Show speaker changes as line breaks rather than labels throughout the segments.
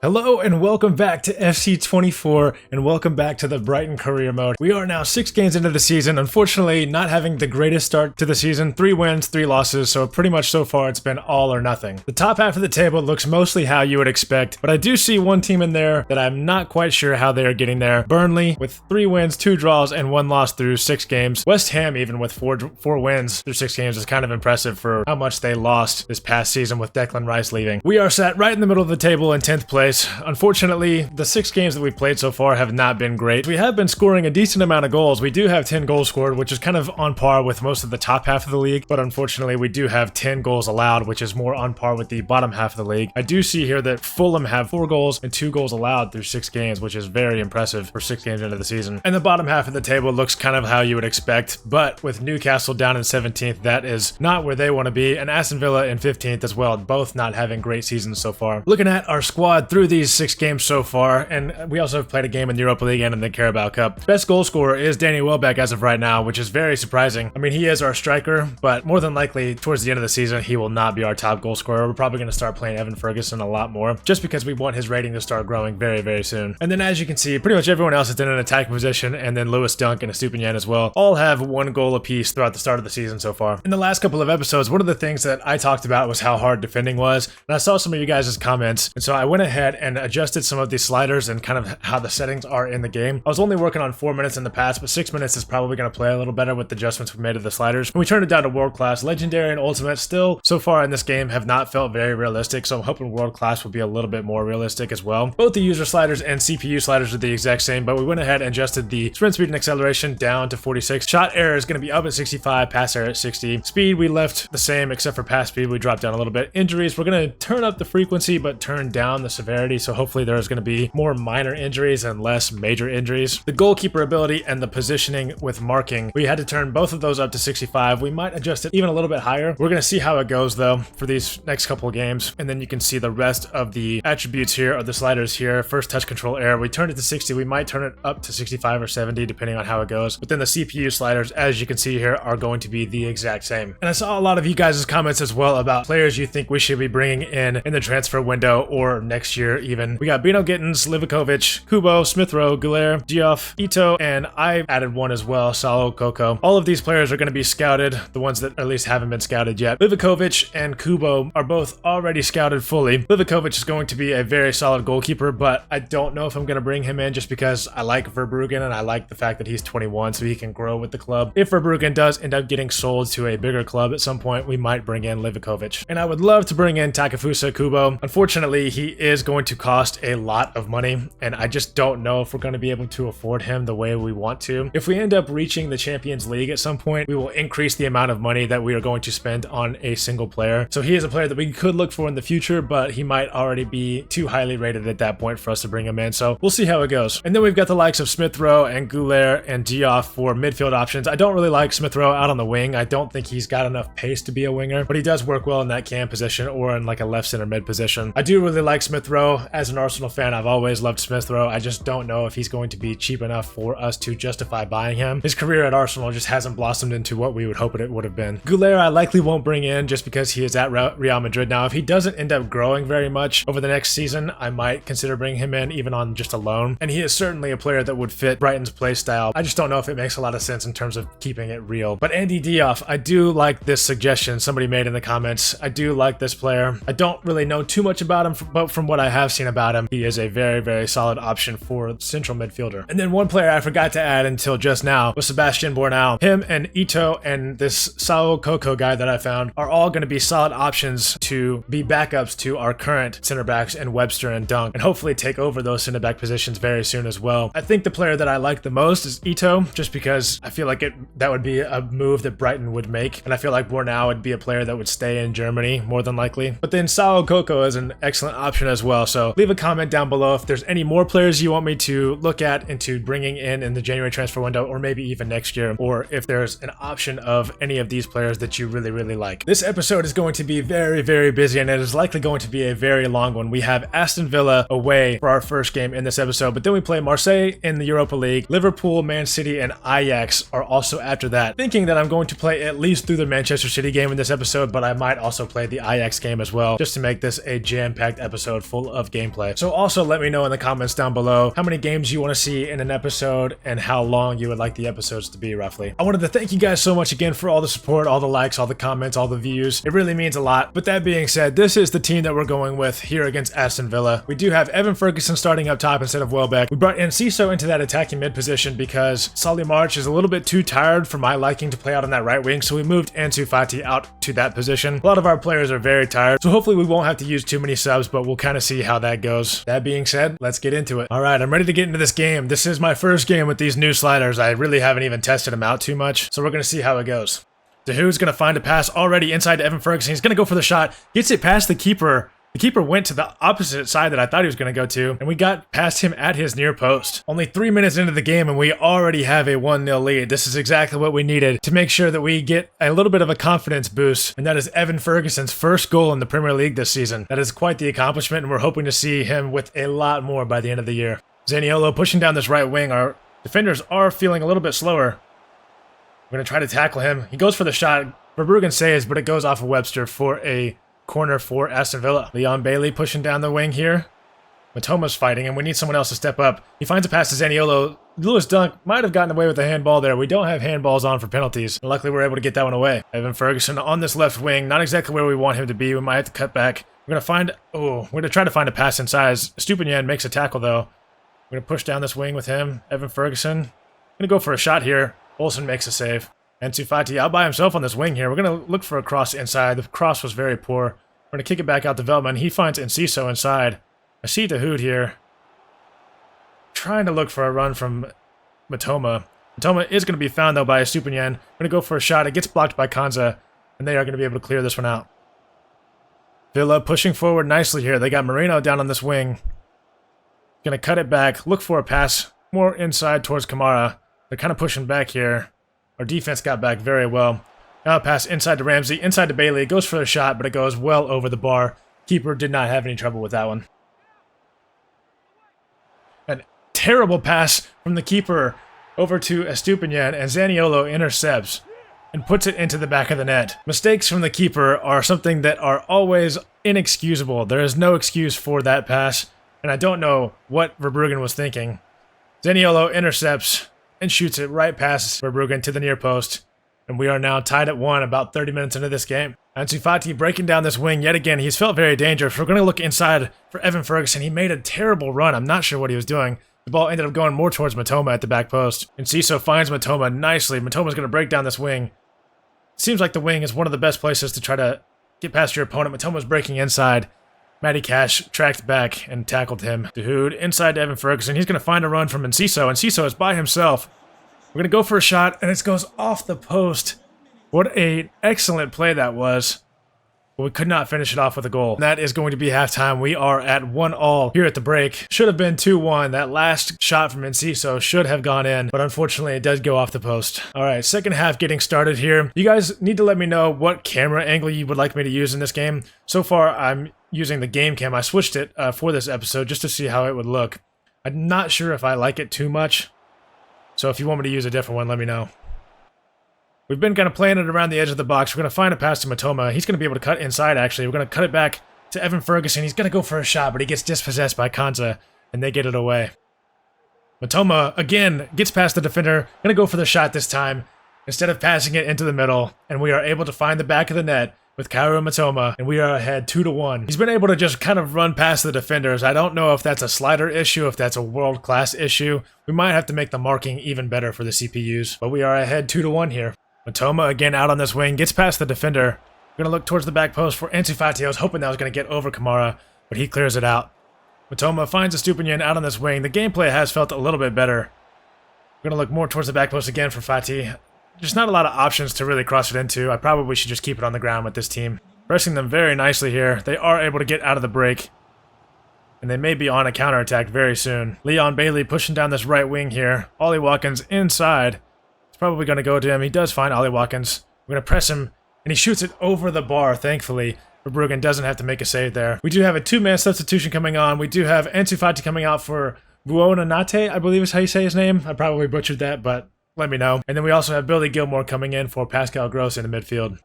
Hello and welcome back to FC24 and welcome back to the Brighton Career Mode. We are now 6 games into the season, unfortunately not having the greatest start to the season. 3 wins, 3 losses, so pretty much so far it's been all or nothing. The top half of the table looks mostly how you would expect, but I do see one team in there that I'm not quite sure how they are getting there. Burnley with 3 wins, 2 draws, and 1 loss through 6 games. West Ham even with 4 wins through 6 games is kind of impressive for how much they lost this past season with Declan Rice leaving. We are sat right in the middle of the table in 10th place. Unfortunately, the 6 games that we've played so far have not been great. We have been scoring a decent amount of goals. We do have 10 goals scored, which is kind of on par with most of the top half of the league, but unfortunately we do have 10 goals allowed, which is more on par with the bottom half of the league. I do see here that Fulham have 4 goals and 2 goals allowed through 6 games, which is very impressive for 6 games into the season. And the bottom half of the table looks kind of how you would expect, but with Newcastle down in 17th, that is not where they want to be, and Aston Villa in 15th as well, both not having great seasons so far. Looking at our squad through these 6 games so far, and we also have played a game in the Europa League and in the Carabao Cup. Best goal scorer is Danny Welbeck as of right now, which is very surprising. I mean, he is our striker, but more than likely towards the end of the season, he will not be our top goal scorer. We're probably going to start playing Evan Ferguson a lot more, just because we want his rating to start growing very, very soon. And then as you can see, pretty much everyone else is in an attacking position, and then Lewis Dunk and Estupiñán as well, all have 1 goal apiece throughout the start of the season so far. In the last couple of episodes, one of the things that I talked about was how hard defending was, and I saw some of you guys' comments, and so I went ahead and adjusted some of these sliders and kind of how the settings are in the game. I was only working on 4 minutes in the past, but 6 minutes is probably going to play a little better with the adjustments we made to the sliders. And we turned it down to world class. Legendary and ultimate still so far in this game have not felt very realistic, so I'm hoping world class will be a little bit more realistic as well. Both the user sliders and CPU sliders are the exact same, but we went ahead and adjusted the sprint speed and acceleration down to 46. Shot error is going to be up at 65, pass error at 60. Speed we left the same except for pass speed we dropped down a little bit. Injuries, we're going to turn up the frequency but turn down the severity, so hopefully there's going to be more minor injuries and less major injuries. The goalkeeper ability and the positioning with marking, we had to turn both of those up to 65. We might adjust it even a little bit higher. We're going to see how it goes though for these next couple of games, and then you can see the rest of the attributes here, or the sliders here. First touch control error, we turned it to 60. We might turn it up to 65 or 70 depending on how it goes, but then the CPU sliders, as you can see here, are going to be the exact same. And I saw a lot of you guys' comments as well about players you think we should be bringing in the transfer window or next year even. We got Bino Gittins, Livakovic, Kubo, Smith Rowe, Guler, Diouf, Ito, and I added one as well, Salo Coco. All of these players are going to be scouted, the ones that at least haven't been scouted yet. Livakovic and Kubo are both already scouted fully. Livakovic is going to be a very solid goalkeeper, but I don't know if I'm going to bring him in just because I like Verbruggen and I like the fact that he's 21 so he can grow with the club. If Verbruggen does end up getting sold to a bigger club at some point, we might bring in Livakovic. And I would love to bring in Takefusa Kubo. Unfortunately, he is going to cost a lot of money, and I just don't know if we're going to be able to afford him the way we want to. If we end up reaching the Champions League at some point, we will increase the amount of money that we are going to spend on a single player. So he is a player that we could look for in the future, but he might already be too highly rated at that point for us to bring him in. So we'll see how it goes. And then we've got the likes of Smith Rowe and Guler and Diouf for midfield options. I don't really like Smith Rowe out on the wing. I don't think he's got enough pace to be a winger, but he does work well in that cam position or in like a left center mid position. I do really like Smith Rowe. As an Arsenal fan, I've always loved Smith Rowe. I just don't know if he's going to be cheap enough for us to justify buying him. His career at Arsenal just hasn't blossomed into what we would hope it would have been. Guler I likely won't bring in just because he is at Real Madrid now. If he doesn't end up growing very much over the next season, I might consider bringing him in even on just a loan. And he is certainly a player that would fit Brighton's play style. I just don't know if it makes a lot of sense in terms of keeping it real. But Andy Diouf, I do like this suggestion somebody made in the comments. I do like this player. I don't really know too much about him, but from what I have seen about him, he is a very, very solid option for central midfielder. And then one player I forgot to add until just now was Sebastian Bornau. Him and Ito and this Sao Coco guy that I found are all going to be solid options to be backups to our current center backs and Webster and Dunk, and hopefully take over those center back positions very soon as well. I think the player that I like the most is Ito, just because I feel like that would be a move that Brighton would make, and I feel like Bornau would be a player that would stay in Germany more than likely. But then Sao Coco is an excellent option as well, so leave a comment down below if there's any more players you want me to look at into bringing in the January transfer window, or maybe even next year, or if there's an option of any of these players that you really, really like. This episode is going to be very, very busy, and it is likely going to be a very long one. We have Aston Villa away for our first game in this episode, but then we play Marseille in the Europa League. Liverpool, Man City, and Ajax are also after that. Thinking that I'm going to play at least through the Manchester City game in this episode, but I might also play the Ajax game as well, just to make this a jam-packed episode full of gameplay. So also let me know in the comments down below how many games you want to see in an episode and how long you would like the episodes to be roughly. I wanted to thank you guys so much again for all the support, all the likes, all the comments, all the views. It really means a lot. But that being said, this is the team that we're going with here against Aston Villa. We do have Evan Ferguson starting up top instead of Welbeck. We brought Enciso into that attacking mid position because Solly March is a little bit too tired for my liking to play out on that right wing, so we moved Ansu Fati out to that position. A lot of our players are very tired, so hopefully we won't have to use too many subs, but we'll kind of see how that goes. That being said, let's get into it. All right, I'm ready to get into this game. This is my first game with these new sliders. I really haven't even tested them out too much, so we're going to see how it goes. Dahoud's going to find a pass already inside to Evan Ferguson. He's going to go for the shot, gets it past the keeper. The keeper went to the opposite side that I thought he was going to go to, and we got past him at his near post. Only 3 minutes into the game, and we already have a 1-0 lead. This is exactly what we needed to make sure that we get a little bit of a confidence boost, and that is Evan Ferguson's first goal in the Premier League this season. That is quite the accomplishment, and we're hoping to see him with a lot more by the end of the year. Zaniolo pushing down this right wing. Our defenders are feeling a little bit slower. We're going to try to tackle him. He goes for the shot. Verbruggen saves, but it goes off of Webster for a corner for Aston Villa. Leon Bailey pushing down the wing here. Matoma's fighting, and we need someone else to step up. He finds a pass to Zaniolo. Lewis Dunk might have gotten away with a handball there. We don't have handballs on for penalties. And luckily, we're able to get that one away. Evan Ferguson on this left wing. Not exactly where we want him to be. We might have to cut back. We're going to find... Oh, we're going to try to find a pass inside. Stupinian makes a tackle, though. We're going to push down this wing with him. Evan Ferguson. Going to go for a shot here. Olsen makes a save. Ansu Fati out by himself on this wing here. We're going to look for a cross inside. The cross was very poor. We're going to kick it back out to Veltman. He finds Enciso inside. I see Dahoud here. Trying to look for a run from Matoma. Matoma is going to be found, though, by Stupinian. We're going to go for a shot. It gets blocked by Kanza, and they are going to be able to clear this one out. Villa pushing forward nicely here. They got Moreno down on this wing. Going to cut it back. Look for a pass more inside towards Kamara. They're kind of pushing back here. Our defense got back very well. Now a pass inside to Ramsey, inside to Bailey. It goes for a shot, but it goes well over the bar. Keeper did not have any trouble with that one. A terrible pass from the keeper over to Estupinian, and Zaniolo intercepts and puts it into the back of the net. Mistakes from the keeper are something that are always inexcusable. There is no excuse for that pass, and I don't know what Verbruggen was thinking. Zaniolo intercepts and shoots it right past Verbruggen to the near post. And we are now tied at 1 about 30 minutes into this game. Ansu Fati breaking down this wing yet again. He's felt very dangerous. We're going to look inside for Evan Ferguson. He made a terrible run. I'm not sure what he was doing. The ball ended up going more towards Matoma at the back post. And Enciso finds Matoma nicely. Matoma's going to break down this wing. Seems like the wing is one of the best places to try to get past your opponent. Matoma's breaking inside. Matty Cash tracked back and tackled him. Dahoud inside to Evan Ferguson. He's going to find a run from Enciso. Enciso is by himself. We're going to go for a shot, and it goes off the post. What an excellent play that was. But we could not finish it off with a goal. And that is going to be halftime. We are at 1-1 here at the break. Should have been 2-1. That last shot from Enciso should have gone in, but unfortunately it did go off the post. All right, second half getting started here. You guys need to let me know what camera angle you would like me to use in this game. So far, I'm using the game cam. I switched it for this episode just to see how it would look. I'm not sure if I like it too much. So if you want me to use a different one, let me know. We've been kind of playing it around the edge of the box. We're going to find a pass to Matoma. He's going to be able to cut inside, actually. We're going to cut it back to Evan Ferguson. He's going to go for a shot, but he gets dispossessed by Kanza, and they get it away. Matoma, again, gets past the defender. Going to go for the shot this time, instead of passing it into the middle. And we are able to find the back of the net with Kaoru Matoma, and we are ahead 2-1. He's been able to just kind of run past the defenders. I don't know if that's a slider issue, if that's a world-class issue. We might have to make the marking even better for the CPUs, but we are ahead 2-1 here. Matoma again out on this wing, gets past the defender. We're going to look towards the back post for Ansu Fati. I was hoping that was going to get over Kamara, but he clears it out. Matoma finds a Stupinian out on this wing. The gameplay has felt a little bit better. We're going to look more towards the back post again for Fati. There's not a lot of options to really cross it into. I probably should just keep it on the ground with this team. Pressing them very nicely here. They are able to get out of the break. And they may be on a counterattack very soon. Leon Bailey pushing down this right wing here. Ollie Watkins inside. It's probably going to go to him. He does find Ollie Watkins. We're going to press him. And he shoots it over the bar, thankfully. Verbruggen doesn't have to make a save there. We do have a 2-man substitution coming on. We do have Ansu Fati coming out for Buonanate, I believe is how you say his name. I probably butchered that, but let me know. And then we also have Billy Gilmore coming in for Pascal Gross in the midfield.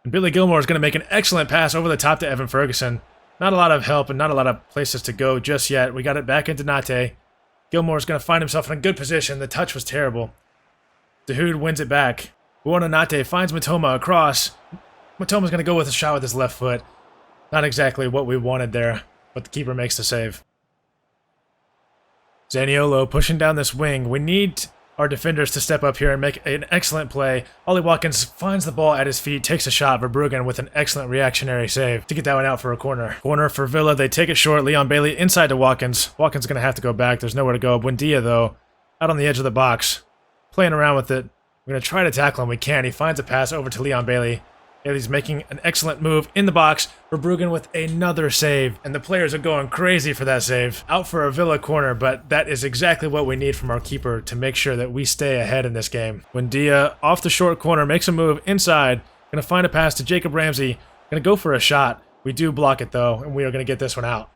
And Billy Gilmore is going to make an excellent pass over the top to Evan Ferguson. Not a lot of help and not a lot of places to go just yet. We got it back into Nate. Gilmore's going to find himself in a good position. The touch was terrible. Dahoud wins it back. Nate finds Matoma across. Matoma's going to go with a shot with his left foot. Not exactly what we wanted there, but the keeper makes the save. Zaniolo pushing down this wing. We need our defenders to step up here and make an excellent play. Ollie Watkins finds the ball at his feet, takes a shot. Verbruggen with an excellent reactionary save to get that one out for a corner. Corner for Villa. They take it short. Leon Bailey inside to Watkins. Watkins going to have to go back. There's nowhere to go. Buendia, though, out on the edge of the box, playing around with it. We're going to try to tackle him. We can. He finds a pass over to Leon Bailey. Bailey's making an excellent move in the box. Verbruggen with another save, and the players are going crazy for that save. Out for a Villa corner, but that is exactly what we need from our keeper to make sure that we stay ahead in this game. Buendia off the short corner, makes a move inside. Going to find a pass to Jacob Ramsey. Going to go for a shot. We do block it, though, and we are going to get this one out.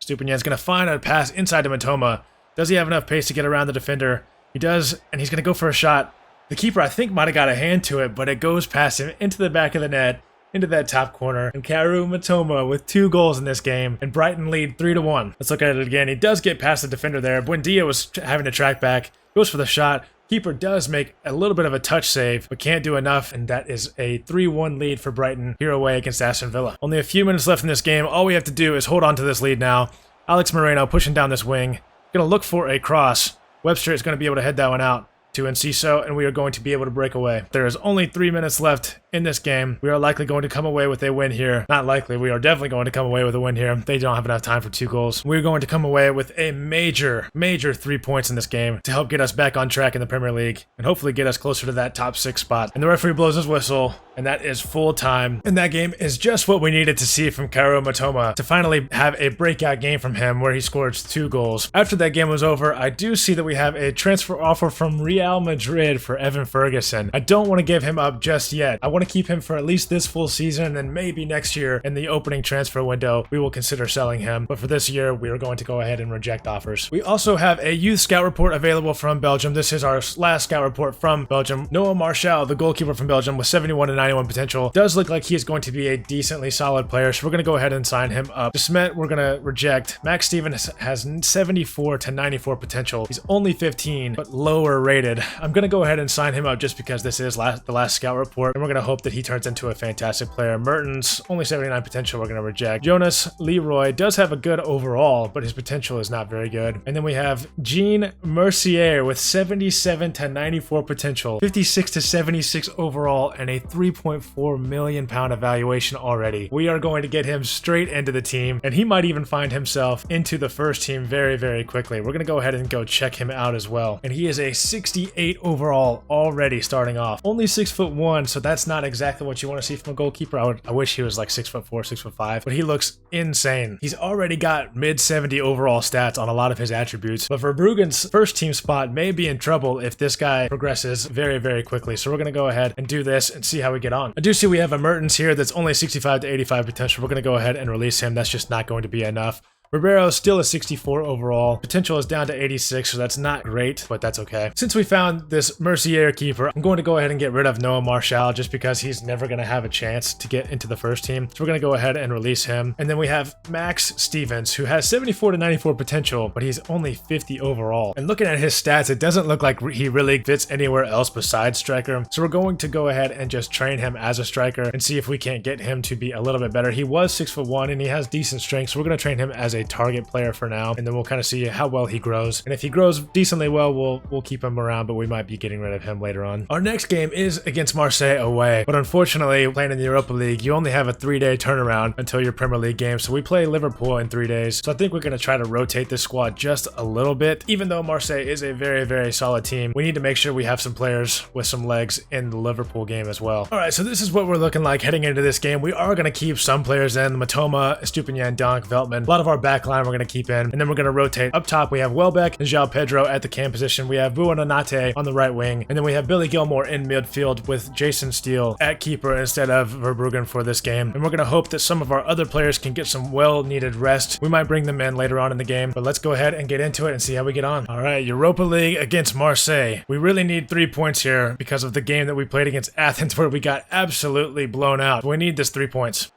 Stupinyan's going to find a pass inside to Matoma. Does he have enough pace to get around the defender? He does, and he's going to go for a shot. The keeper, I think, might have got a hand to it, but it goes past him into the back of the net, into that top corner. And Kaoru Matoma with 2 goals in this game, and Brighton lead 3-1. Let's look at it again. He does get past the defender there. Buendia was having to track back, goes for the shot. Keeper does make a little bit of a touch save, but can't do enough, and that is a 3-1 lead for Brighton here away against Aston Villa. Only a few minutes left in this game. All we have to do is hold on to this lead now. Alex Moreno pushing down this wing. Going to look for a cross. Webster is going to be able to head that one out to Enciso, and we are going to be able to break away. There is only 3 minutes left in this game. We are likely going to come away with a win here. Not likely, we are definitely going to come away with a win here. They don't have enough time for 2 goals. We're going to come away with a major 3 points in this game to help get us back on track in the Premier League and hopefully get us closer to that top 6 spot. And the referee blows his whistle, and that is full time. And that game is just what we needed to see from Kaoru Matoma to finally have a breakout game from him where he scored 2 goals. After that game was over, I do see that we have a transfer offer from Real Madrid for Evan Ferguson. I don't want to give him up just yet. I want to keep him for at least this full season, and then maybe next year in the opening transfer window, we will consider selling him. But for this year, we are going to go ahead and reject offers. We also have a youth scout report available from Belgium. This is our last scout report from Belgium. Noah Martial, the goalkeeper from Belgium, with 71 to 91 potential. Does look like he is going to be a decently solid player, so we're going to go ahead and sign him up. Desmet, we're going to reject. Max Stevens has 74 to 94 potential. He's only 15, but lower rated. I'm going to go ahead and sign him up just because this is the last scout report, and we're going to hope that he turns into a fantastic player. Mertens, only 79 potential, we're going to reject. Jonas Leroy does have a good overall, but his potential is not very good. And then we have Jean Mercier with 77 to 94 potential, 56 to 76 overall, and a 3.4 million pound evaluation already. We are going to get him straight into the team, and he might even find himself into the first team very quickly. We're going to go ahead and go check him out as well. And he is a 68 overall already starting off. Only 6'1", so that's not exactly what you want to see from a goalkeeper. I wish he was like 6'4", 6'5", but he looks insane. He's already got mid 70 overall stats on a lot of his attributes, but Verbruggen's first team spot may be in trouble if this guy progresses very quickly. So we're going to go ahead and do this and see how we get on. I do see we have a Mertens here that's only 65 to 85 potential. We're going to go ahead and release him. That's just not going to be enough. Ribeiro still a 64 overall. Potential is down to 86, so that's not great, but that's okay. Since we found this Mercier keeper, I'm going to go ahead and get rid of Noah Martial just because he's never going to have a chance to get into the first team. So we're going to go ahead and release him. And then we have Max Stevens, who has 74 to 94 potential, but he's only 50 overall. And looking at his stats, it doesn't look like he really fits anywhere else besides striker. So we're going to go ahead and just train him as a striker and see if we can't get him to be a little bit better. He was 6'1" and he has decent strength, so we're going to train him as a target player for now, and then we'll kind of see how well he grows. And if he grows decently well, we'll keep him around, but we might be getting rid of him later on. Our next game is against Marseille away, but unfortunately, playing in the Europa League, you only have a 3-day turnaround until your Premier League game, so we play Liverpool in 3 days. So I think we're going to try to rotate this squad just a little bit. Even though Marseille is a very solid team, we need to make sure we have some players with some legs in the Liverpool game as well. All right, so this is what we're looking like heading into this game. We are going to keep some players in: Matoma, Stupinyan, Donk, Veltman. A lot of our back line we're going to keep in, and then we're going to rotate. Up top, we have Welbeck and João Pedro at the cam position. We have Buonanotte on the right wing, and then we have Billy Gilmore in midfield with Jason Steele at keeper instead of Verbruggen for this game. And we're going to hope that some of our other players can get some well-needed rest. We might bring them in later on in the game, but let's go ahead and get into it and see how we get on. All right, Europa League against Marseille. We really need 3 points here because of the game that we played against Athens where we got absolutely blown out. We need this 3 points.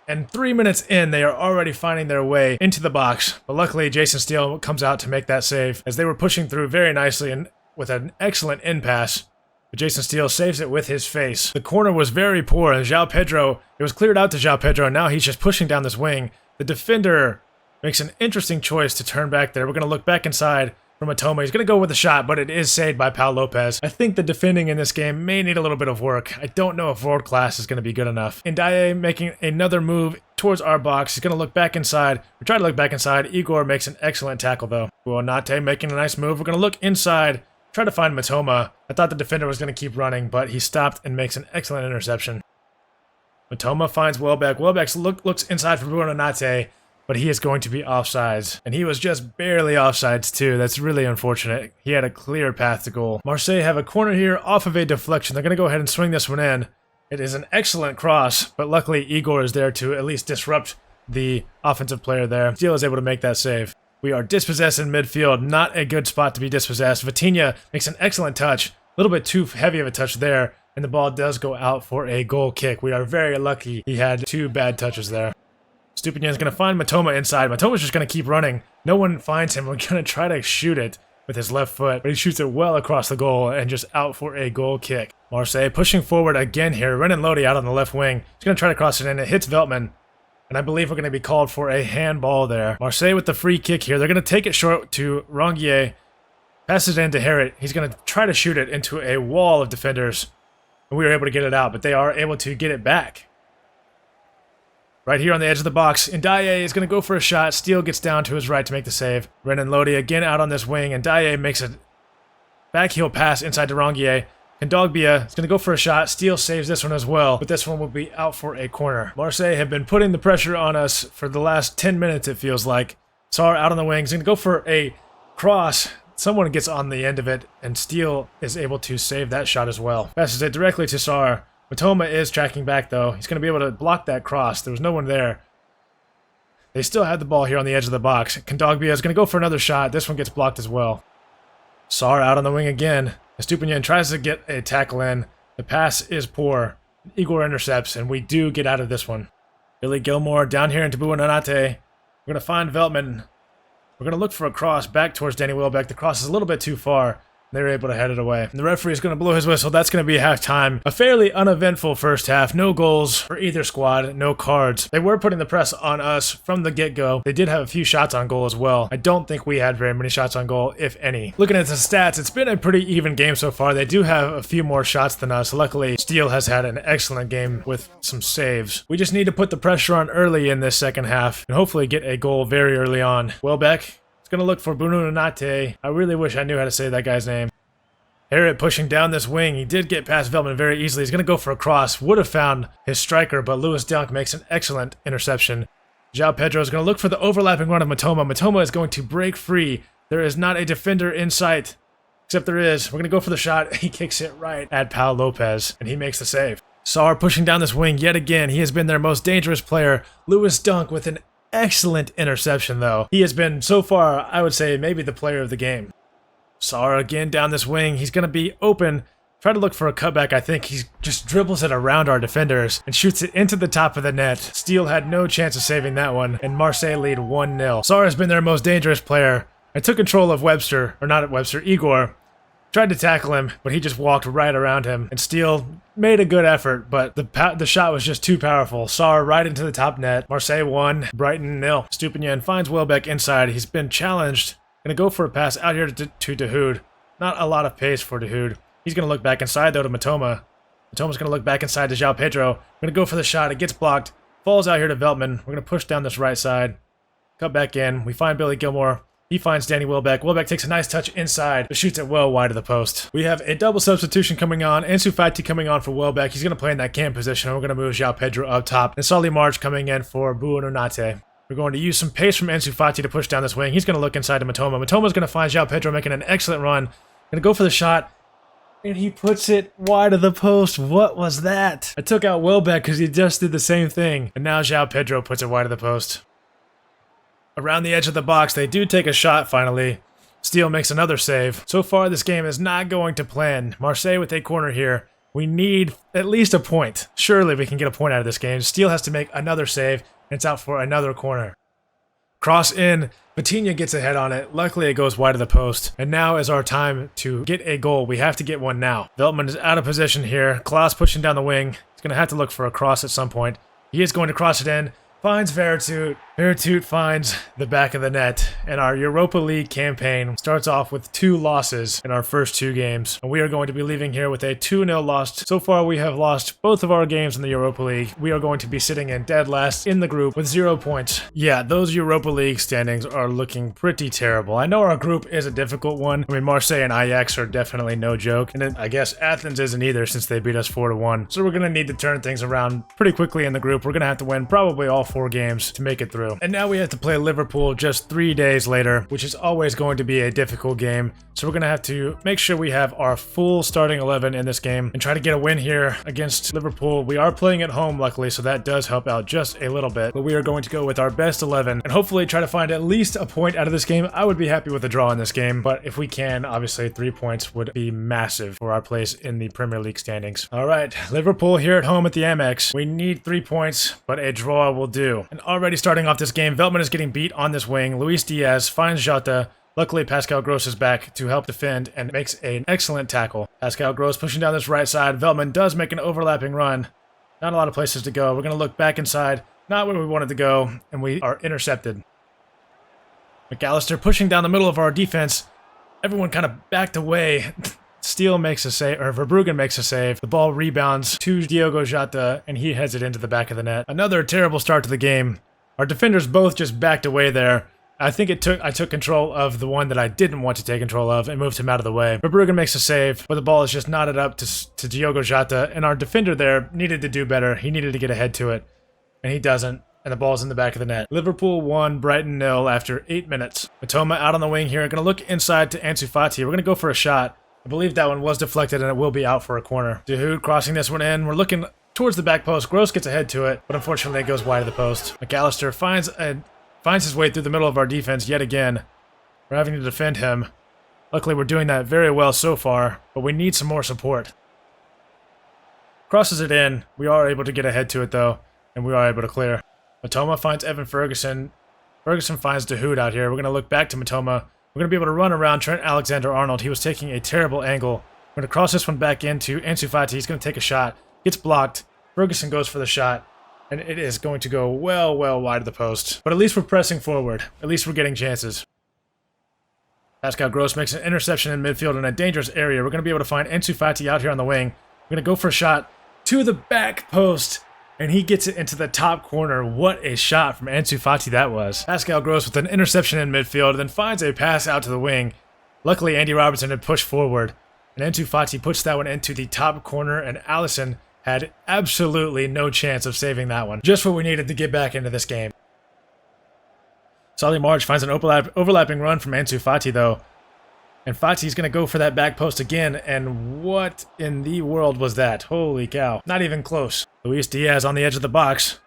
And 3 minutes in, they are already finding their way into the box. But luckily, Jason Steele comes out to make that save as they were pushing through very nicely and with an excellent in pass. But Jason Steele saves it with his face. The corner was very poor, and João Pedro, it was cleared out to João Pedro, and now he's just pushing down this wing. The defender makes an interesting choice to turn back there. We're going to look back inside from Matoma. He's going to go with a shot, but it is saved by Pau Lopez. I think the defending in this game may need a little bit of work. I don't know if world class is going to be good enough. Ndaye making another move towards our box. He's going to look back inside. We try to look back inside. Igor makes an excellent tackle, though. Buonanotte making a nice move. We're going to look inside. Try to find Matoma. I thought the defender was going to keep running, but he stopped and makes an excellent interception. Matoma finds Welbeck. Welbeck looks inside for Buonanotte, but he is going to be offsides. And he was just barely offsides too. That's really unfortunate. He had a clear path to goal. Marseille have a corner here off of a deflection. They're going to go ahead and swing this one in. It is an excellent cross, but luckily Igor is there to at least disrupt the offensive player there. Steele is able to make that save. We are dispossessed in midfield. Not a good spot to be dispossessed. Vitinha makes an excellent touch. A little bit too heavy of a touch there, and the ball does go out for a goal kick. We are very lucky he had 2 bad touches there. Stupinian is going to find Matoma inside. Matoma's just going to keep running. No one finds him. We're going to try to shoot it with his left foot, but he shoots it well across the goal and just out for a goal kick. Marseille pushing forward again here. Renan Lodi out on the left wing. He's going to try to cross it in. It hits Veltman, and I believe we're going to be called for a handball there. Marseille with the free kick here. They're going to take it short to Rongier. Passes it in to Harrit. He's going to try to shoot it into a wall of defenders, and we were able to get it out, but they are able to get it back. Right here on the edge of the box, Ndaye is going to go for a shot. Steele gets down to his right to make the save. Renan Lodi again out on this wing, and Ndaye makes a backheel pass inside to Rongier. Kondogbia is going to go for a shot. Steele saves this one as well, but this one will be out for a corner. Marseille have been putting the pressure on us for the last 10 minutes, it feels like. Sarr out on the wing. He's going to go for a cross. Someone gets on the end of it, and Steele is able to save that shot as well. Passes it directly to Sarr. Matoma is tracking back, though. He's going to be able to block that cross. There was no one there. They still had the ball here on the edge of the box. Kondogbia is going to go for another shot. This one gets blocked as well. Sarr out on the wing again. Estupinian tries to get a tackle in. The pass is poor. Igor intercepts, and we do get out of this one. Billy Gilmore down here into Buonanotte. We're going to find Veltman. We're going to look for a cross back towards Danny Welbeck. The cross is a little bit too far. They're able to head it away. And the referee is going to blow his whistle. That's going to be halftime. A fairly uneventful first half. No goals for either squad. No cards. They were putting the press on us from the get-go. They did have a few shots on goal as well. I don't think we had very many shots on goal, if any. Looking at the stats, it's been a pretty even game so far. They do have a few more shots than us. Luckily, Steele has had an excellent game with some saves. We just need to put the pressure on early in this second half and hopefully get a goal very early on. Welbeck. It's going to look for Buonanotte. I really wish I knew how to say that guy's name. Harrit pushing down this wing. He did get past Veltman very easily. He's going to go for a cross. Would have found his striker, but Lewis Dunk makes an excellent interception. João Pedro is going to look for the overlapping run of Matoma. Matoma is going to break free. There is not a defender in sight. Except there is. We're going to go for the shot. He kicks it right at Pau Lopez, and he makes the save. Sarr pushing down this wing yet again. He has been their most dangerous player. Lewis Dunk with an excellent interception, though. He has been, so far, I would say, maybe the player of the game. Sarr again down this wing. He's going to be open. Try to look for a cutback, I think. He just dribbles it around our defenders and shoots it into the top of the net. Steele had no chance of saving that one, and Marseille lead 1-0. Sarr has been their most dangerous player. I took control of Webster, or not at Webster, Igor. Tried to tackle him, but he just walked right around him. And Steele made a good effort, but the shot was just too powerful. Sarr right into the top net. Marseille 1, Brighton 0. Stupinian finds Welbeck inside. He's been challenged. Gonna go for a pass out here to Dahoud. Not a lot of pace for Dahoud. He's gonna look back inside, though, to Matoma. Matoma's gonna look back inside to João Pedro. Gonna go for the shot. It gets blocked. Falls out here to Veltman. We're gonna push down this right side. Cut back in. We find Billy Gilmore. He finds Danny Welbeck. Welbeck takes a nice touch inside, but shoots it well wide of the post. We have a double substitution coming on. Ansu Fati coming on for Welbeck. He's going to play in that cam position. We're going to move João Pedro up top. And Solly March coming in for Buonanotte. We're going to use some pace from Ansu Fati to push down this wing. He's going to look inside to Matoma. Matoma's going to find João Pedro making an excellent run. Going to go for the shot. And he puts it wide of the post. What was that? I took out Welbeck because he just did the same thing. And now João Pedro puts it wide of the post. Around the edge of the box, they do take a shot finally. Steele makes another save. So far, this game is not going to plan. Marseille with a corner here. We need at least a point. Surely we can get a point out of this game. Steele has to make another save, and it's out for another corner. Cross in. Vitinha gets ahead on it. Luckily, it goes wide of the post. And now is our time to get a goal. We have to get one now. Veltman is out of position here. Klaus pushing down the wing. He's going to have to look for a cross at some point. He is going to cross it in. Finds Veretout. Veretout finds the back of the net. And our Europa League campaign starts off with 2 losses in our first 2 games. And we are going to be leaving here with a 2-0 loss. So far, we have lost both of our games in the Europa League. We are going to be sitting in dead last in the group with 0 points. Yeah, those Europa League standings are looking pretty terrible. I know our group is a difficult one. I mean, Marseille and Ajax are definitely no joke. And then I guess Athens isn't either since they beat us 4-1. So we're going to need to turn things around pretty quickly in the group. We're going to have to win probably all 4 games to make it through. And now we have to play Liverpool just 3 days later, which is always going to be a difficult game. So we're going to have to make sure we have our full starting 11 in this game and try to get a win here against Liverpool. We are playing at home, luckily, so that does help out just a little bit. But we are going to go with our best 11 and hopefully try to find at least a point out of this game. I would be happy with a draw in this game, but if we can, obviously 3 points would be massive for our place in the Premier League standings. All right, Liverpool here at home at the Amex. We need 3 points, but a draw will do. And already starting off this game, Veltman is getting beat on this wing. Luis Diaz finds Jota. Luckily, Pascal Gross is back to help defend and makes an excellent tackle. Pascal Gross pushing down this right side. Veltman does make an overlapping run. Not a lot of places to go. We're going to look back inside. Not where we wanted to go, and we are intercepted. McAllister pushing down the middle of our defense. Everyone kind of backed away. Steele makes a save, or Verbruggen makes a save. The ball rebounds to Diogo Jota, and he heads it into the back of the net. Another terrible start to the game. Our defenders both just backed away there. I think I took control of the one that I didn't want to take control of and moved him out of the way. Verbruggen makes a save, but the ball is just knotted up to Diogo Jota, and our defender there needed to do better. He needed to get ahead to it, and he doesn't, and the ball's in the back of the net. Liverpool 1, Brighton 0 after 8 minutes. Matoma out on the wing here. Going to look inside to Ansu Fati. We're going to go for a shot. I believe that one was deflected, and it will be out for a corner. Dahoud crossing this one in. We're looking towards the back post. Gross gets ahead to it, but unfortunately it goes wide of the post. McAllister finds his way through the middle of our defense yet again. We're having to defend him. Luckily, we're doing that very well so far, but we need some more support. Crosses it in. We are able to get ahead to it, though, and we are able to clear. Matoma finds Evan Ferguson. Ferguson finds Dahoud out here. We're going to look back to Matoma. We're going to be able to run around Trent Alexander-Arnold. He was taking a terrible angle. We're going to cross this one back into Ansu Fati. He's going to take a shot. Gets blocked. Ferguson goes for the shot. And it is going to go well wide of the post. But at least we're pressing forward. At least we're getting chances. Pascal Gross makes an interception in midfield in a dangerous area. We're going to be able to find Ansu Fati out here on the wing. We're going to go for a shot to the back post. And he gets it into the top corner. What a shot from Ansu Fati that was. Pascal Gross with an interception in midfield, then finds a pass out to the wing. Luckily, Andy Robertson had pushed forward. And Ansu Fati puts that one into the top corner, and Alisson had absolutely no chance of saving that one. Just what we needed to get back into this game. Solly March finds an overlapping run from Ansu Fati, though. And Fati's going to go for that back post again, and what in the world was that? Holy cow. Not even close. Luis Diaz on the edge of the box.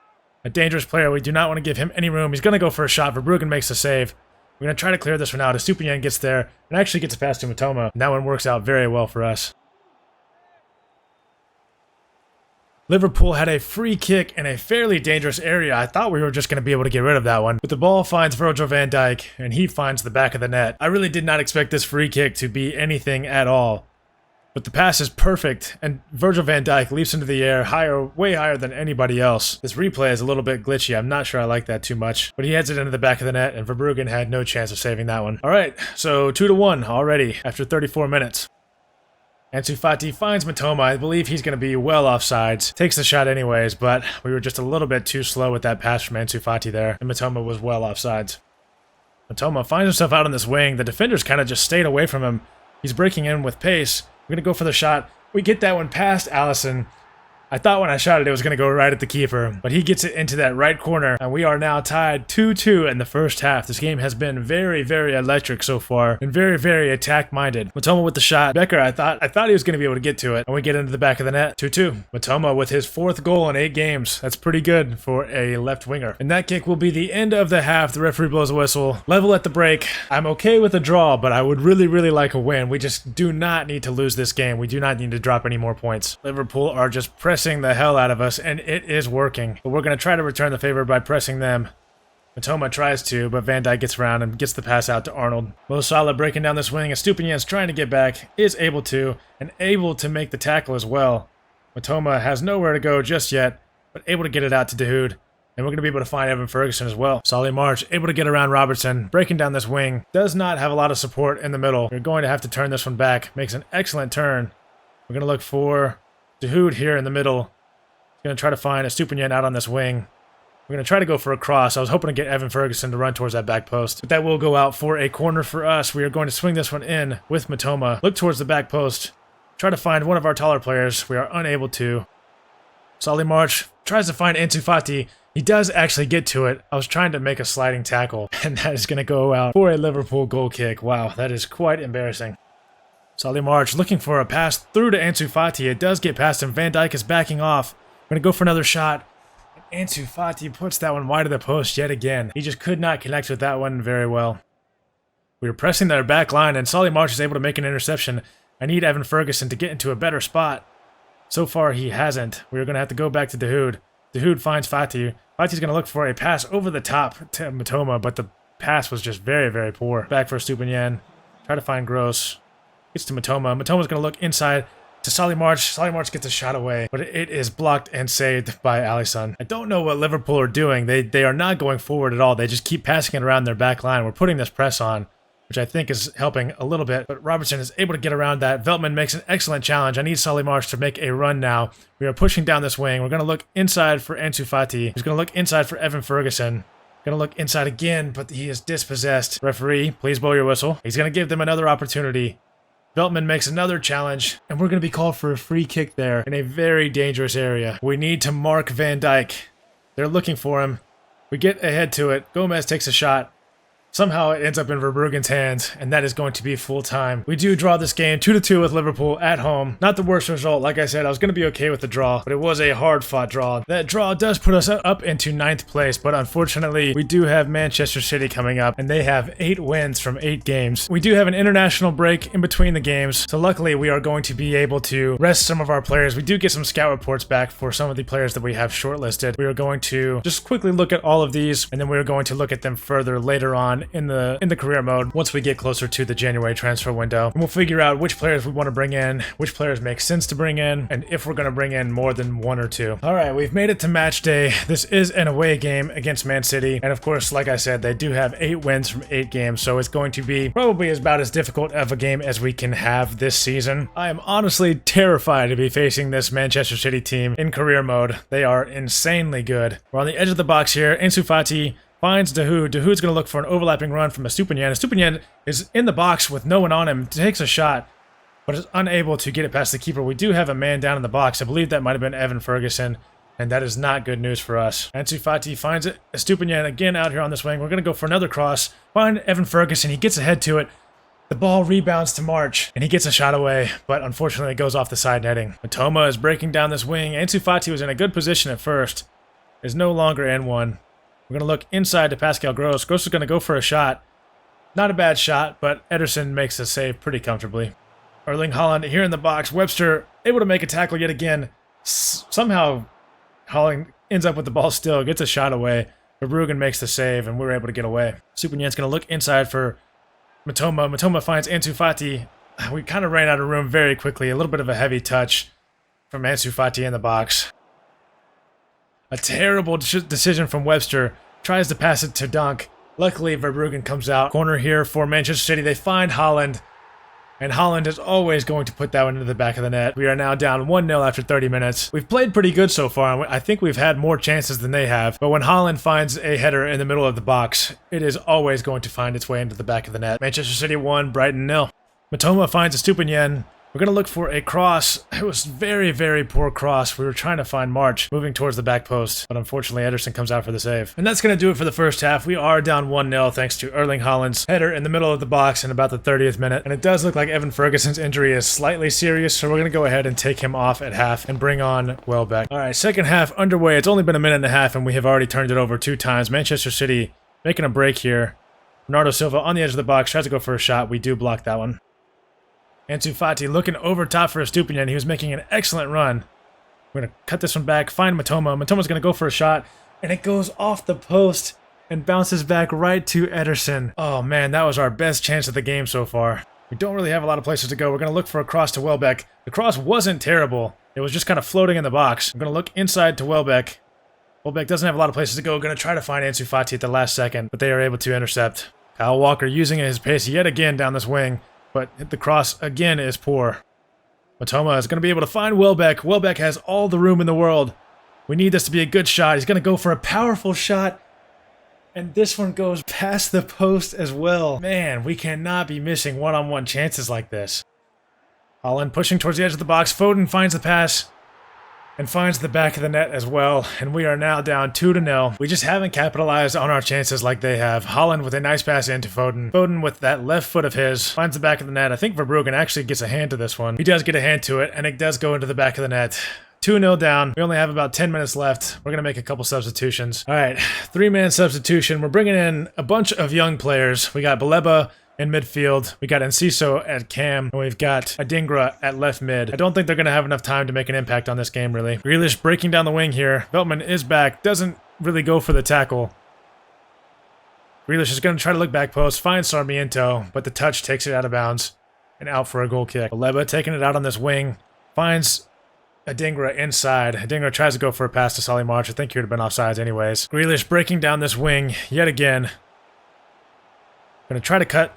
A dangerous player. We do not want to give him any room. He's going to go for a shot. Verbruggen makes a save. We're going to try to clear this one out. Estupiñán gets there and actually gets a pass to Matoma. And that one works out very well for us. Liverpool had a free kick in a fairly dangerous area. I thought we were just going to be able to get rid of that one. But the ball finds Virgil van Dijk, and he finds the back of the net. I really did not expect this free kick to be anything at all. But the pass is perfect, and Virgil van Dijk leaps into the air higher, way higher than anybody else. This replay is a little bit glitchy. I'm not sure I like that too much. But he heads it into the back of the net, and Verbruggen had no chance of saving that one. All right, so 2-1 already after 34 minutes. Ansu Fati finds Matoma. I believe he's going to be well offsides. Takes the shot anyways, but we were just a little bit too slow with that pass from Ansu Fati there, and Matoma was well offsides. Matoma finds himself out on this wing. The defenders kind of just stayed away from him. He's breaking in with pace. We're going to go for the shot. We get that one past Alisson, I thought when I shot it, it was going to go right at the keeper, but he gets it into that right corner, and we are now tied 2-2 in the first half. This game has been very, very electric so far, and very, very attack-minded. Matoma with the shot. Becker, I thought he was going to be able to get to it, and we get into the back of the net. 2-2. Matoma with his 4th goal in 8 games. That's pretty good for a left winger. And that kick will be the end of the half. The referee blows a whistle. Level at the break. I'm okay with a draw, but I would really, really like a win. We just do not need to lose this game. We do not need to drop any more points. Liverpool are just pressing the hell out of us, and it is working. But we're going to try to return the favor by pressing them. Matoma tries to, but Van Dijk gets around and gets the pass out to Arnold. Mo Salah breaking down this wing, and Estupiñán's trying to get back, is able to, and able to make the tackle as well. Matoma has nowhere to go just yet, but able to get it out to Dahoud. And we're going to be able to find Evan Ferguson as well. Solly March able to get around Robertson, breaking down this wing. Does not have a lot of support in the middle. We're going to have to turn this one back. Makes an excellent turn. We're going to look for Dahoud here in the middle. Going to try to find Estupiñán out on this wing. We're going to try to go for a cross. I was hoping to get Evan Ferguson to run towards that back post. But that will go out for a corner for us. We are going to swing this one in with Matoma. Look towards the back post. Try to find one of our taller players. We are unable to. Solly March tries to find Ansu Fati. He does actually get to it. I was trying to make a sliding tackle, and that is going to go out for a Liverpool goal kick. Wow, that is quite embarrassing. Solly March looking for a pass through to Ansu Fati. It does get past him. Van Dijk is backing off. We're going to go for another shot. And Ansu Fati puts that one wide of the post yet again. He just could not connect with that one very well. We were pressing their back line, and Solly March is able to make an interception. I need Evan Ferguson to get into a better spot. So far, he hasn't. We're going to have to go back to Dahoud. Dahoud finds Fati. Fati's going to look for a pass over the top to Matoma, but the pass was just very, very poor. Back for Estupiñán. Try to find Gross. Gets to Matoma. Matoma's going to look inside to Solly March. Solly March gets a shot away, but it is blocked and saved by Alisson. I don't know what Liverpool are doing. They are not going forward at all. They just keep passing it around their back line. We're putting this press on, which I think is helping a little bit, but Robertson is able to get around that. Veltman makes an excellent challenge. I need Solly March to make a run now. We are pushing down this wing. We're going to look inside for Ansu Fati. He's going to look inside for Evan Ferguson. Going to look inside again, but he is dispossessed. Referee, please blow your whistle. He's going to give them another opportunity. Veltman makes another challenge, and we're going to be called for a free kick there in a very dangerous area. We need to mark Van Dijk. They're looking for him. We get ahead to it. Gomez takes a shot. Somehow it ends up in Verbruggen's hands, and that is going to be full time. We do draw this game 2-2 with Liverpool at home. Not the worst result. Like I said, I was going to be okay with the draw, but it was a hard-fought draw. That draw does put us up into 9th place, but unfortunately, we do have Manchester City coming up, and they have 8 wins from 8 games. We do have an international break in between the games, so luckily we are going to be able to rest some of our players. We do get some scout reports back for some of the players that we have shortlisted. We are going to just quickly look at all of these, and then we are going to look at them further later on in the career mode once we get closer to the January transfer window. And we'll figure out which players we want to bring in, which players make sense to bring in, and if we're going to bring in more than 1 or 2. All right, we've made it to match day. This is an away game against Man City, and of course, like I said, they do have 8 wins from 8 games, so it's going to be probably about as difficult of a game as we can have this season. I am honestly terrified to be facing this Manchester City team in career mode. They are insanely good. We're on the edge of the box here. Ansu Fati finds Dahoud. Dahoud's going to look for an overlapping run from Estupiñán. Estupiñán is in the box with no one on him, takes a shot, but is unable to get it past the keeper. We do have a man down in the box. I believe that might have been Evan Ferguson, and that is not good news for us. Ansu Fati finds it. Estupiñán again out here on this wing. We're going to go for another cross. Find Evan Ferguson. He gets ahead to it. The ball rebounds to March, and he gets a shot away, but unfortunately it goes off the side netting. Matoma is breaking down this wing. Ansu Fati was in a good position at first. Is no longer in one. We're going to look inside to Pascal Gross. Gross is going to go for a shot. Not a bad shot, but Ederson makes a save pretty comfortably. Erling Haaland here in the box. Webster able to make a tackle yet again. Somehow Haaland ends up with the ball still, gets a shot away. Verbruggen makes the save, and we're able to get away. Estupiñán's going to look inside for Matoma. Matoma finds Ansu Fati. We kind of ran out of room very quickly. A little bit of a heavy touch from Ansu Fati in the box. A terrible decision from Webster. Tries to pass it to Dunk. Luckily, Verbruggen comes out. Corner here for Manchester City. They find Haaland. And Haaland is always going to put that one into the back of the net. We are now down 1-0 after 30 minutes. We've played pretty good so far. I think we've had more chances than they have. But when Haaland finds a header in the middle of the box, it is always going to find its way into the back of the net. Manchester City 1, Brighton 0. Matoma finds Estupiñán. We're going to look for a cross. It was very, very poor cross. We were trying to find March moving towards the back post, but unfortunately Ederson comes out for the save. And that's going to do it for the first half. We are down 1-0 thanks to Erling Haaland's header in the middle of the box in about the 30th minute. And it does look like Evan Ferguson's injury is slightly serious, so we're going to go ahead and take him off at half and bring on Welbeck. All right, second half underway. It's only been a minute and a half, and we have already turned it over 2 times. Manchester City making a break here. Bernardo Silva on the edge of the box, tries to go for a shot. We do block that one. Ansu Fati looking over top for Estupiñán. He was making an excellent run. We're going to cut this one back, find Matoma. Matoma's going to go for a shot, and it goes off the post and bounces back right to Ederson. Oh man, that was our best chance of the game so far. We don't really have a lot of places to go. We're going to look for a cross to Welbeck. The cross wasn't terrible. It was just kind of floating in the box. I'm going to look inside to Welbeck. Welbeck doesn't have a lot of places to go. Going to try to find Ansu Fati at the last second, but they are able to intercept. Kyle Walker using his pace yet again down this wing. But the cross, again, is poor. Matoma is going to be able to find Welbeck. Welbeck has all the room in the world. We need this to be a good shot. He's going to go for a powerful shot. And this one goes past the post as well. Man, we cannot be missing one-on-one chances like this. Haaland pushing towards the edge of the box. Foden finds the pass. And finds the back of the net as well. And we are now down 2-0. We just haven't capitalized on our chances like they have. Haaland with a nice pass into Foden. Foden with that left foot of his finds the back of the net. I think Verbruggen actually gets a hand to this one. He does get a hand to it, and it does go into the back of the net. 2-0 down. We only have about 10 minutes left. We're going to make a couple substitutions. All right, 3-man substitution. We're bringing in a bunch of young players. We got Baleba in midfield, we got Enciso at cam, and we've got Adingra at left mid. I don't think they're going to have enough time to make an impact on this game, really. Grealish breaking down the wing here. Veltman is back, doesn't really go for the tackle. Grealish is going to try to look back post, finds Sarmiento, but the touch takes it out of bounds and out for a goal kick. Baleba taking it out on this wing, finds Adingra inside. Adingra tries to go for a pass to Solly March. I think he would have been offsides anyways. Grealish breaking down this wing yet again. Going to try to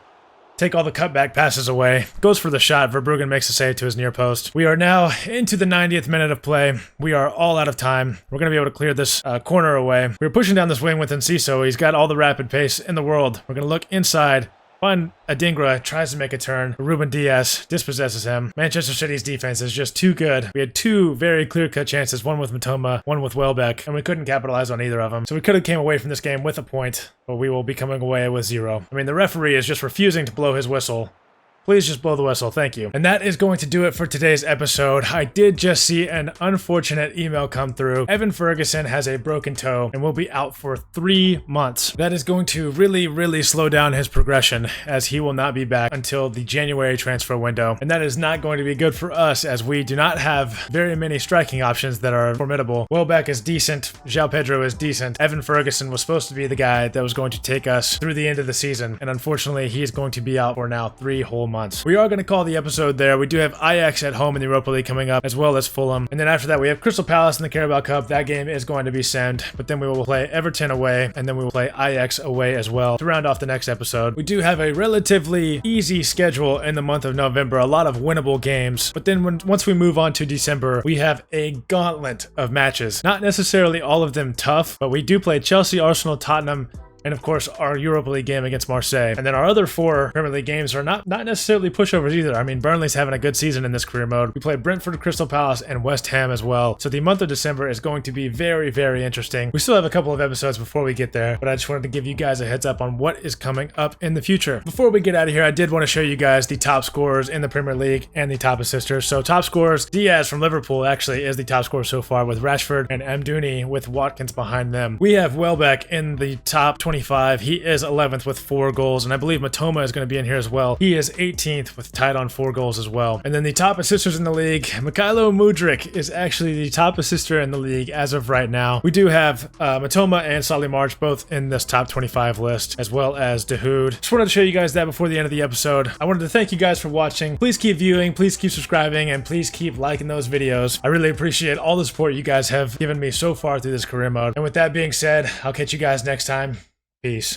take all the cutback passes away. Goes for the shot. Verbruggen makes a save to his near post. We are now into the 90th minute of play. We are all out of time. We're going to be able to clear this corner away. We're pushing down this wing with Enciso. He's got all the rapid pace in the world. We're going to look inside. Find Adingra, tries to make a turn. Ruben Diaz dispossesses him. Manchester City's defense is just too good. We had 2 very clear-cut chances, one with Matoma, one with Welbeck, and we couldn't capitalize on either of them. So we could have came away from this game with a point, but we will be coming away with 0. I mean, the referee is just refusing to blow his whistle. Please just blow the whistle, thank you. And that is going to do it for today's episode. I did just see an unfortunate email come through. Evan Ferguson has a broken toe and will be out for 3 months. That is going to really slow down his progression, as he will not be back until the January transfer window. And that is not going to be good for us, as we do not have very many striking options that are formidable. Welbeck is decent, João Pedro is decent. Evan Ferguson was supposed to be the guy that was going to take us through the end of the season, and unfortunately he is going to be out for now 3 whole months. We are going to call the episode there. We do have Ajax at home in the Europa League coming up, as well as Fulham. And then after that, we have Crystal Palace in the Carabao Cup. That game is going to be sent, but then we will play Everton away, and then we will play Ajax away as well to round off the next episode. We do have a relatively easy schedule in the month of November, a lot of winnable games, but then once we move on to December, we have a gauntlet of matches. Not necessarily all of them tough, but we do play Chelsea, Arsenal, Tottenham, and of course our Europa League game against Marseille. And then our other 4 Premier League games are not necessarily pushovers either. I mean, Burnley's having a good season in this career mode. We play Brentford, Crystal Palace, and West Ham as well. So the month of December is going to be very interesting. We still have a couple of episodes before we get there, but I just wanted to give you guys a heads up on what is coming up in the future. Before we get out of here, I did want to show you guys the top scorers in the Premier League and the top assisters. So top scorers, Diaz from Liverpool actually is the top scorer so far, with Rashford and Amdouni with Watkins behind them. We have Welbeck in the top 25. He is 11th with 4 goals, and I believe Matoma is going to be in here as well. He is 18th with tied on 4 goals as well. And then the top assisters in the league, Mykhailo Mudryk is actually the top assister in the league as of right now. We do have Matoma and Solly March both in this top 25 list, as well as Dahoud. Just wanted to show you guys that before the end of the episode. I wanted to thank you guys for watching. Please keep viewing, please keep subscribing, and please keep liking those videos. I really appreciate all the support you guys have given me so far through this career mode. And with that being said, I'll catch you guys next time. Peace.